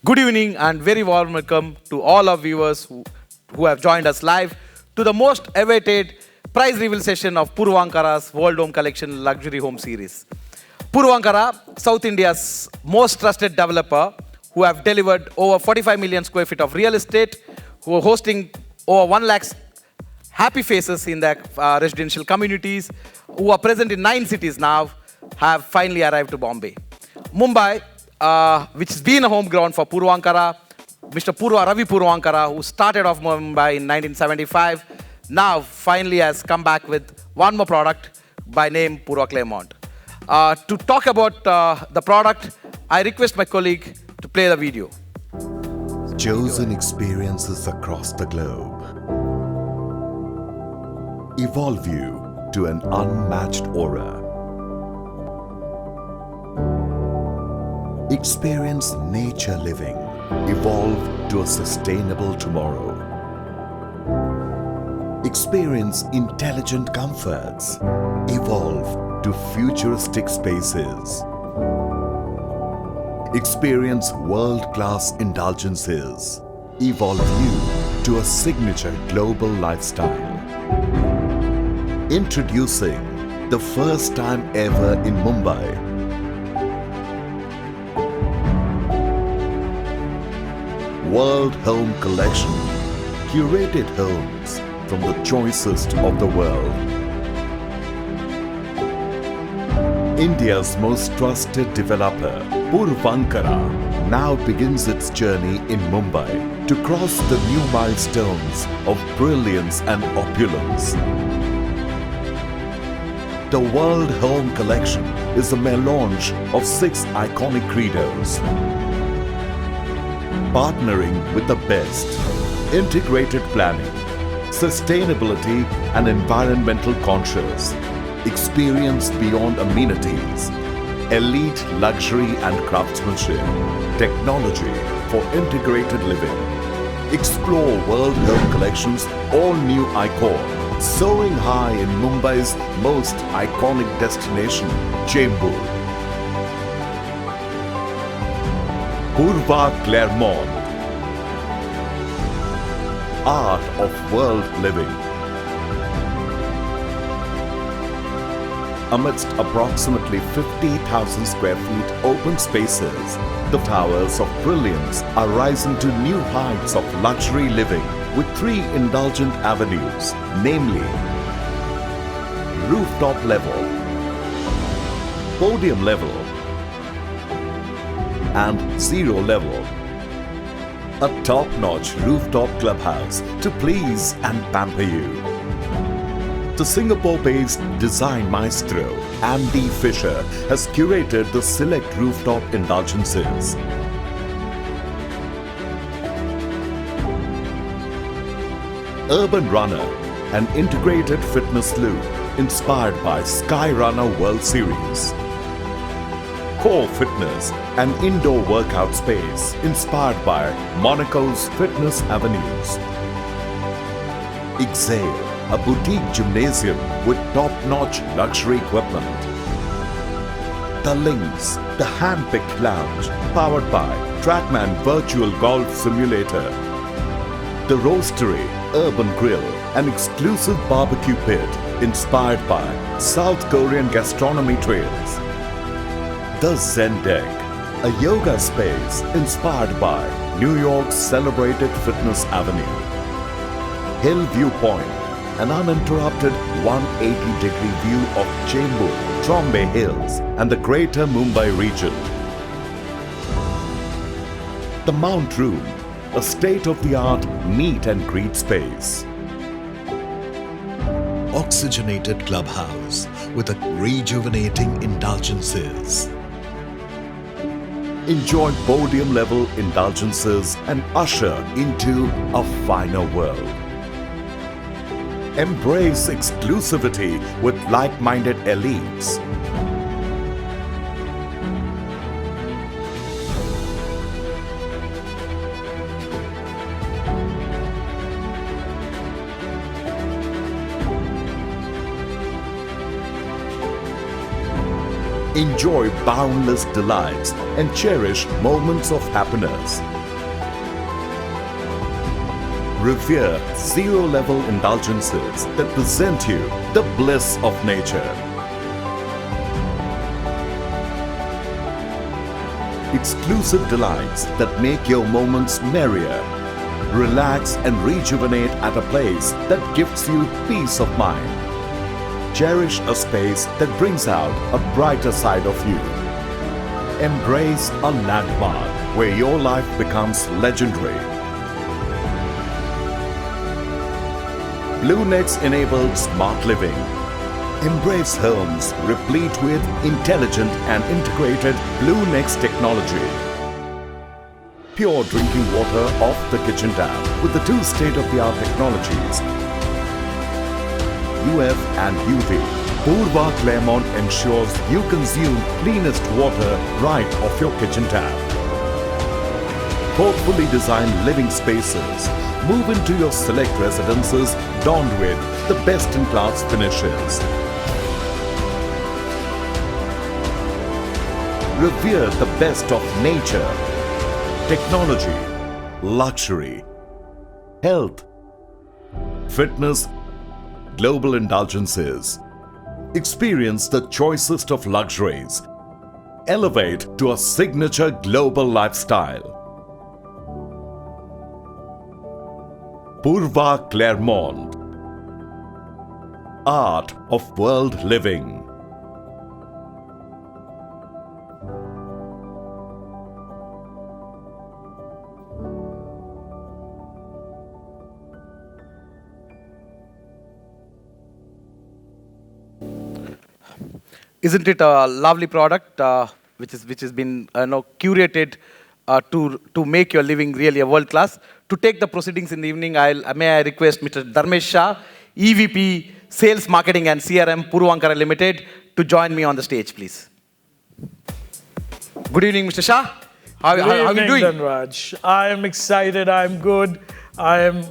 Good evening and very warm welcome to all our viewers who have joined us live to the most awaited prize reveal session of Puravankara's World Home Collection Luxury Home Series. Puravankara, South India's most trusted developer, who have delivered over 45 million square feet of real estate, who are hosting over 1 lakh happy faces in their residential communities, who are present in 9 cities now, have finally arrived to Bombay. Mumbai, which has been a home ground for Puravankara, Mr. Ravi Puravankara, who started off Mumbai in 1975, now finally has come back with one more product by name Purva Claremont. To talk about the product, I request my colleague to play the video. Chosen experiences across the globe evolve you to an unmatched aura. Experience nature living, evolve to a sustainable tomorrow. Experience intelligent comforts, evolve to futuristic spaces. Experience world-class indulgences, evolve you to a signature global lifestyle. Introducing the first time ever in Mumbai, World Home Collection, curated homes from the choicest of the world. India's most trusted developer, Puravankara, now begins its journey in Mumbai to cross the new milestones of brilliance and opulence. The World Home Collection is a melange of 6 iconic credos, partnering with the best: integrated planning, sustainability and environmental conscious, experience beyond amenities, elite luxury and craftsmanship, technology for integrated living. Explore World Home Collection's all-new icon, soaring high in Mumbai's most iconic destination, Chembur. Purva Claremont, art of world living. Amidst approximately 50,000 square feet open spaces, the towers of brilliance are rising to new heights of luxury living with 3 indulgent avenues, namely rooftop level, podium level, and zero level. A top-notch rooftop clubhouse to please and pamper you. The Singapore-based design maestro Andy Fisher has curated the select rooftop indulgences. Urban Runner, an integrated fitness loop inspired by Sky Runner World Series. Core Fitness, an indoor workout space inspired by Monaco's fitness avenues. Exhale, a boutique gymnasium with top-notch luxury equipment. The Links, the hand-picked lounge powered by Trackman Virtual Golf Simulator. The Roastery, urban grill, an exclusive barbecue pit inspired by South Korean gastronomy trails. The Zen Deck, a yoga space inspired by New York's celebrated Fitness Avenue. Hillview Point, an uninterrupted 180-degree view of Chembur, Trombay Hills and the greater Mumbai region. The Mount Room, a state-of-the-art meet and greet space. Oxygenated clubhouse with a rejuvenating indulgences. Enjoy podium-level indulgences and usher into a finer world. Embrace exclusivity with like-minded elites. Enjoy boundless delights and cherish moments of happiness. Revere zero-level indulgences that present you the bliss of nature. Exclusive delights that make your moments merrier. Relax and rejuvenate at a place that gives you peace of mind. Cherish a space that brings out a brighter side of you. Embrace a landmark where your life becomes legendary. BlueNext enabled smart living. Embrace homes replete with intelligent and integrated BlueNext technology. Pure drinking water off the kitchen tap with the two state-of-the-art technologies, UF and UV. Purva Claremont ensures you consume cleanest water right off your kitchen tap. Thoughtfully designed living spaces. Move into your select residences donned with the best-in-class finishes. Revere the best of nature, technology, luxury, health, fitness, global indulgences. Experience the choicest of luxuries. Elevate to a signature global lifestyle. Purva Claremont. Art of world living. Isn't it a lovely product which has been curated to make your living really a world class? To take the proceedings in the evening, may I request Mr. Dharmesh Shah, EVP Sales, Marketing and CRM, Purvankara Limited, to join me on the stage, please. Good evening, Mr. Shah. How are you doing? Dhanraj. I am excited. I am good. I am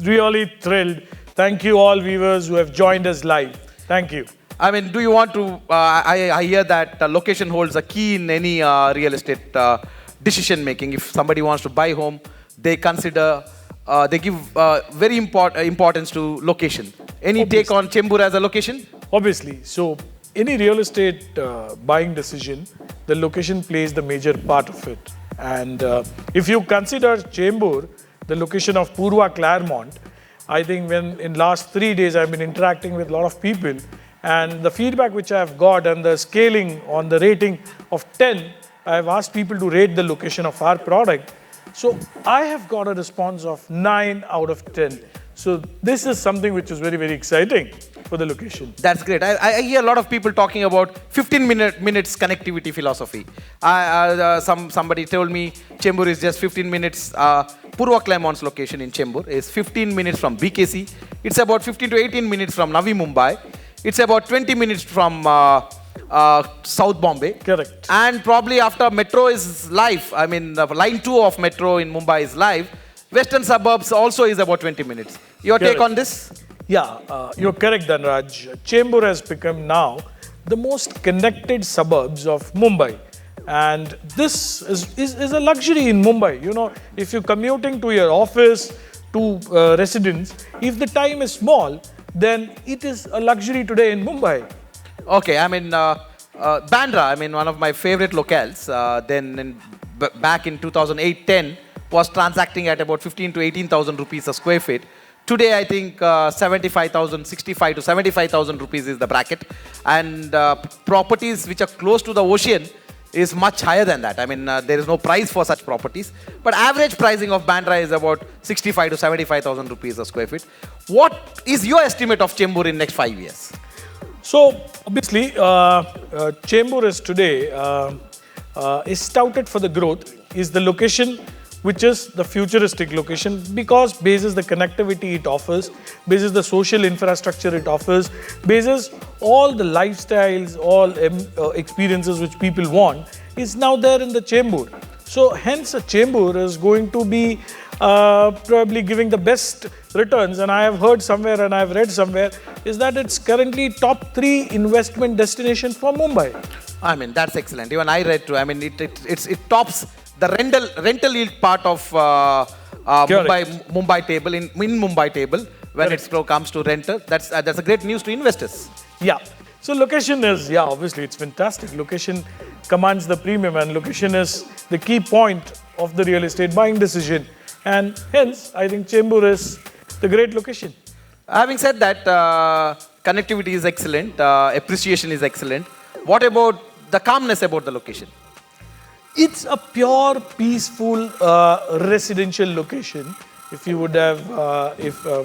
really thrilled. Thank you all viewers who have joined us live. Thank you. I mean, do you want to, I hear that location holds a key in any real estate decision making. If somebody wants to buy home, they consider, they give very importance to location. Any take on Chembur as a location? Obviously. So, any real estate buying decision, the location plays the major part of it. And if you consider Chembur, the location of Purva Claremont, I think when in last 3 days I've been interacting with a lot of people, and the feedback which I have got and the scaling on the rating of 10, I have asked people to rate the location of our product. So I have got a response of 9 out of 10. So this is something which is very, very exciting for the location. That's great. I hear a lot of people talking about 15 minutes connectivity philosophy. Somebody told me Chembur is just 15 minutes. Purva Claremont's location in Chembur is 15 minutes from BKC. It's about 15 to 18 minutes from Navi Mumbai. It's about 20 minutes from South Bombay. Correct. And probably after metro is live, I mean, line 2 of metro in Mumbai is live, western suburbs also is about 20 minutes. Your Correct. take on this? Yeah, you're correct, Dhanraj. Chembur has become now the most connected suburbs of Mumbai. And this is a luxury in Mumbai. You know, if you're commuting to your office, to residence, if the time is small, then it is a luxury today in Mumbai. Okay, I mean, Bandra, I mean, one of my favorite locales, back in 2008-10, was transacting at about 15 to 18,000 rupees a square feet. Today, I think 65 to 75,000 rupees is the bracket. And properties which are close to the ocean is much higher than that. I mean, there is no price for such properties. But average pricing of Bandra is about 65 to 75,000 rupees a square feet. What is your estimate of Chembur in next 5 years? So, obviously, Chembur is today is touted for the growth, is the location which is the futuristic location because basis the connectivity it offers, basis the social infrastructure it offers, basis all the lifestyles, all experiences which people want is now there in the Chembur. So hence a Chembur is going to be probably giving the best returns. And I have heard somewhere and I have read somewhere is that it's currently top 3 investment destination for Mumbai. I mean, that's excellent. Even I read too. I mean, it tops the rental yield part of Mumbai table in Mumbai table when it comes to rental. That's a great news to investors. Yeah. So location is, obviously it's fantastic. Location commands the premium and location is the key point of the real estate buying decision. And hence, I think Chembur is the great location. Having said that, connectivity is excellent, appreciation is excellent. What about the calmness about the location? It's a pure, peaceful residential location. If you would have,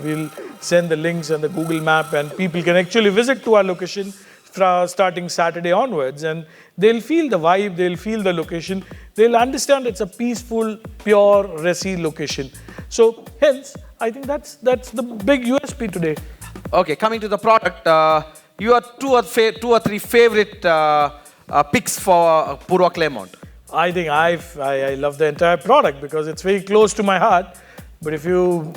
we'll send the links and the Google map and people can actually visit to our location starting Saturday onwards and they'll feel the vibe, they'll feel the location, they'll understand it's a peaceful, pure, resi location. So hence, I think that's the big USP today. Okay, coming to the product, you are two or three favorite picks for Purva Claremont. I think I love the entire product because it's very close to my heart. But if you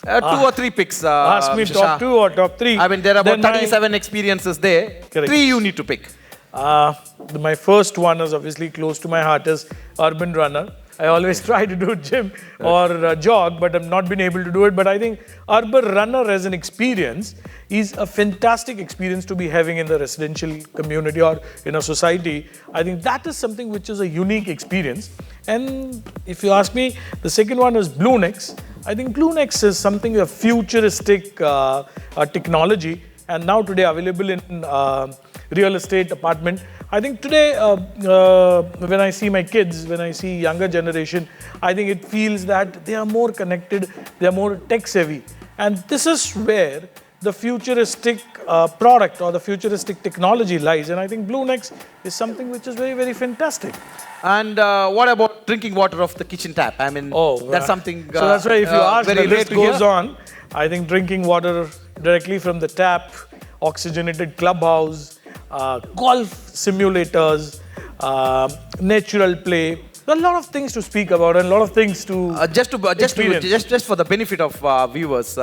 2 or 3 picks, ask me Mr. top Shah. 2 or top 3. I mean, there are about 37 experiences there. Correct. 3 you need to pick. My first one is obviously close to my heart is Urban Runner. I always try to do gym or jog, but I've not been able to do it. But I think Urban Runner as an experience is a fantastic experience to be having in the residential community or in a society. I think that is something which is a unique experience. And if you ask me, the second one is BlueNex. I think BlueNex is something, a futuristic technology and now today available in real estate apartment. I think today when I see my kids, when I see younger generation, I think it feels that they are more connected, they are more tech savvy. And this is where the futuristic product or the futuristic technology lies. And I think BlueNex is something which is very, very fantastic. And what about drinking water off the kitchen tap? I mean, that's something. So that's why if you ask, very the list rare to goes hear. on. I think drinking water directly from the tap, oxygenated clubhouse, golf simulators, natural play. There are a lot of things to speak about and a lot of things to Just experience. for the benefit of viewers,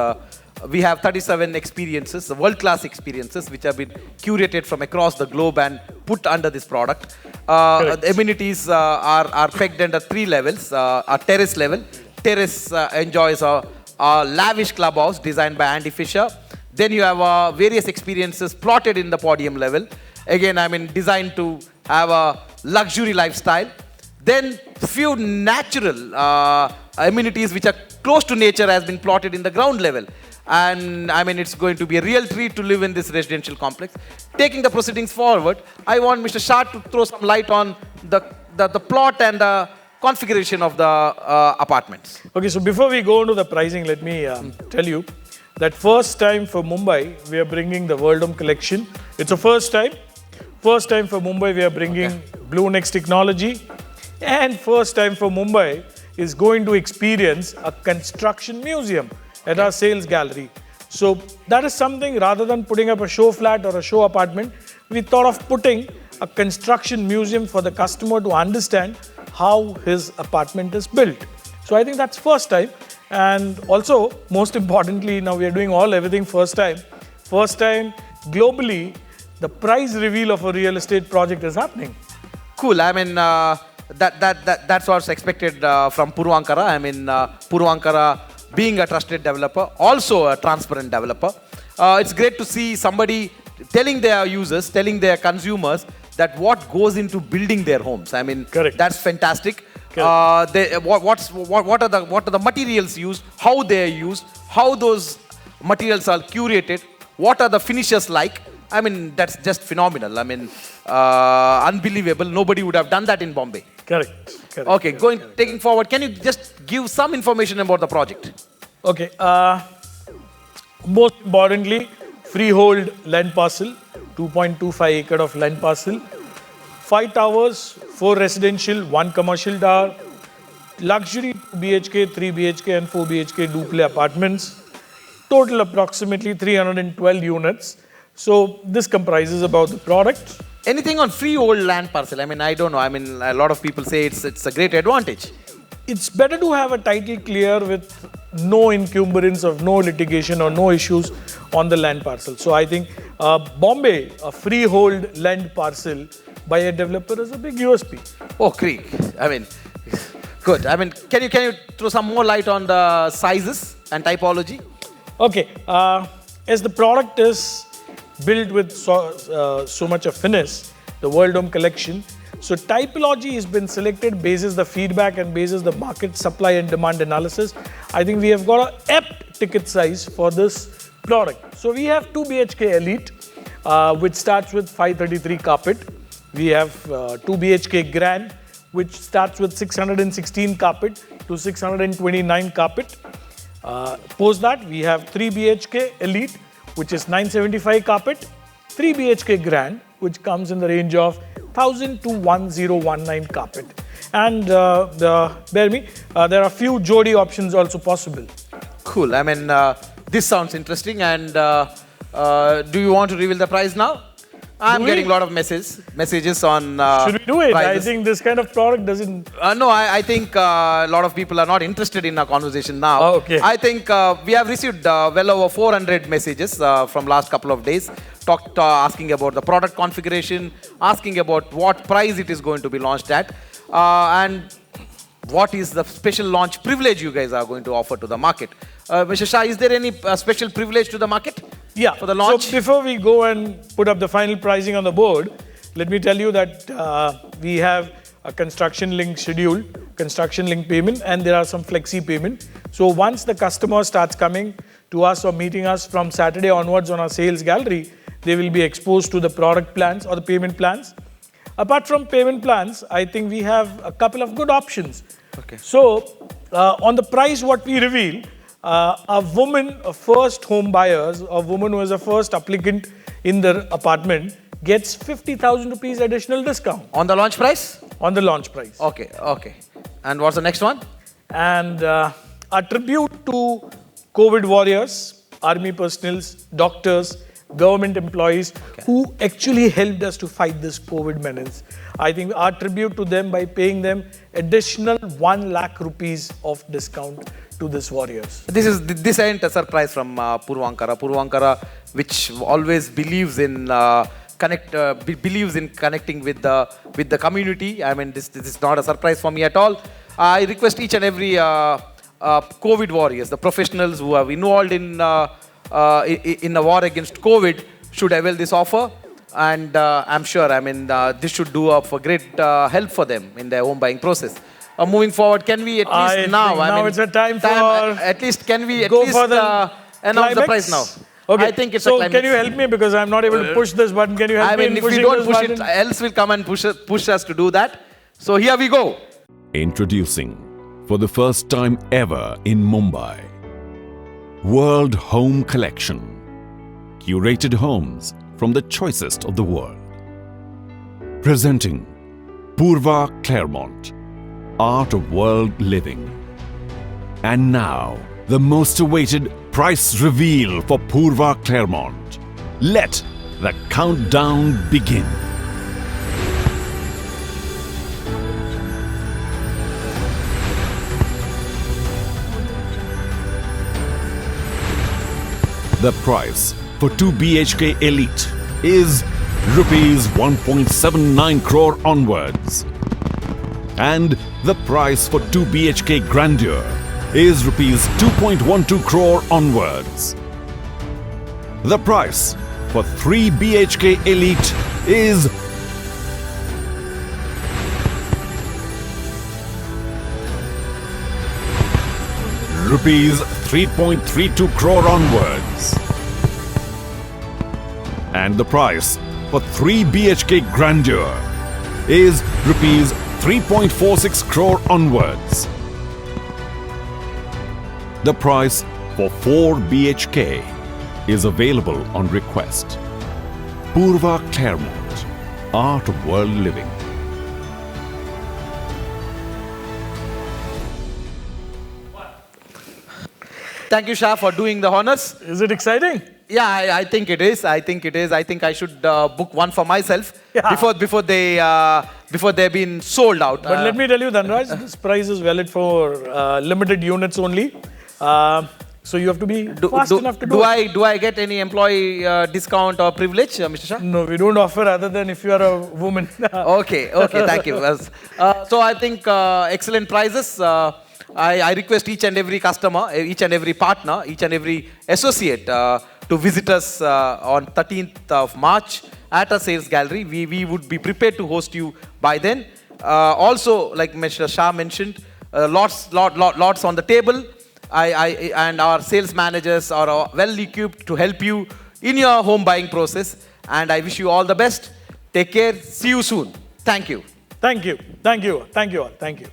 we have 37 experiences, world-class experiences, which have been curated from across the globe and put under this product. The amenities are pegged under 3 levels. A terrace level. Terrace enjoys a lavish clubhouse designed by Andy Fisher. Then you have various experiences plotted in the podium level. Again, I mean, designed to have a luxury lifestyle. Then few natural amenities which are close to nature has been plotted in the ground level. And I mean, it's going to be a real treat to live in this residential complex. Taking the proceedings forward, I want Mr. Shah to throw some light on the plot and the configuration of the apartments. Okay, so before we go into the pricing, let me tell you that first time for Mumbai, we are bringing the Worldom collection. It's a first time. First time for Mumbai, we are bringing BlueNex technology. And first time for Mumbai is going to experience a construction museum at our sales gallery. So that is something, rather than putting up a show flat or a show apartment, we thought of putting a construction museum for the customer to understand how his apartment is built. So I think that's first time. And also, most importantly, now we are doing everything first time. First time, globally, the price reveal of a real estate project is happening. Cool. I mean, that's what's expected from Purvankara. I mean, Purvankara being a trusted developer, also a transparent developer. It's great to see somebody telling their users, telling their consumers that what goes into building their homes. I mean, Correct. that's fantastic. What are the materials used, how they are used, how those materials are curated, what are the finishes like. I mean, that's just phenomenal. I mean, unbelievable. Nobody would have done that in Bombay. Correct. Okay, taking forward, can you just give some information about the project? Okay. Most importantly, freehold land parcel, 2.25 acre of land parcel, 5 towers, 4 residential, 1 commercial tower, luxury 2 BHK, 3 BHK and 4 BHK duplex apartments, total approximately 312 units. So this comprises about the product. Anything on freehold land parcel? I mean, I don't know. I mean, a lot of people say it's a great advantage. it's better to have a title clear with no encumbrance of no litigation or no issues on the land parcel. So I think Bombay, a freehold land parcel by a developer is a big USP. Oh, Creek. I mean, good. I mean, can you throw some more light on the sizes and typology? Okay, as the product is built with so much of finesse, the World Home Collection, so typology has been selected basis the feedback and basis the market supply and demand analysis. I think we have got an apt ticket size for this product. So we have 2 BHK Elite, which starts with 533 carpet. We have 2 BHK Grand, which starts with 616 carpet to 629 carpet. Post that, we have 3 BHK Elite, which is 975 carpet, 3 BHK Grand, which comes in the range of 1000 to 1019 carpet. And bear me, there are a few Jodi options also possible. Cool. I mean, this sounds interesting. And do you want to reveal the price now? I'm getting a lot of messages on Should we do it? prices. I think this kind of product doesn't... No, I think a lot of people are not interested in our conversation now. Oh, okay. I think we have received well over 400 messages from last couple of days, asking about the product configuration, asking about what price it is going to be launched at, and what is the special launch privilege you guys are going to offer to the market. Mr. Shah, is there any special privilege to the market? Yeah. For the launch? So before we go and put up the final pricing on the board, let me tell you that we have a construction link schedule, construction link payment, and there are some flexi payment. So once the customer starts coming to us or meeting us from Saturday onwards on our sales gallery, they will be exposed to the product plans or the payment plans. Apart from payment plans, I think we have a couple of good options. Okay. So on the price what we reveal, a woman, a first home buyers, a woman who is a first applicant in their apartment gets 50,000 rupees additional discount On the launch price? on the launch price. Okay, okay. And what's the next one? And a tribute to COVID warriors, army personals, doctors, government employees who actually helped us to fight this COVID menace. I think our tribute to them by paying them additional 1 lakh rupees of discount to these warriors. This ain't a surprise from Purvankara. Purvankara, which always believes in connecting with the community. I mean, this is not a surprise for me at all. I request each and every COVID warriors, the professionals who are involved in the war against COVID, should avail this offer. And I'm sure, I mean, this should do up for great help for them in their home buying process. Moving forward, can we at least now it's a time for at least can we at go least for the announce the climax? price now? Okay. I think it's so a climax. can you help me because I'm not able to push this button? Can you help I me mean, in if we pushing don't this push button? it, else will come and push us to do that. So here we go. Introducing, for the first time ever in Mumbai, World Home Collection. Curated homes from the choicest of the world. Presenting Purva Claremont, Art of World Living. And now, the most awaited price reveal for Purva Claremont. Let the countdown begin. The price for 2 BHK Elite is rupees 1.79 crore onwards. And the price for 2 BHK Grandeur is rupees 2.12 crore onwards. The price for 3 BHK Elite is rupees 3.32 crore onwards. And the price for 3 BHK Grandeur is rupees 3.46 crore onwards. The price for 4 BHK is available on request. Purva Claremont, Art of World Living. Thank you, Shah, for doing the honors. Is it exciting? Yeah, I think it is. I think I should book one for myself Yeah. before they before they've been sold out. But let me tell you, Dhanraj, this price is valid for limited units only. So you have to be fast enough to do it. Do I get any employee discount or privilege, Mr. Shah? No, we don't offer other than if you are a woman. Okay, thank you. So I think excellent prices. I request each and every customer, each and every partner, each and every associate to visit us on 13th of March at our sales gallery. We would be prepared to host you by then. Also, like Mr. Shah mentioned, lots on the table. And our sales managers are well equipped to help you in your home buying process. And I wish you all the best. Take care. See you soon. Thank you. Thank you. Thank you. Thank you all. Thank you.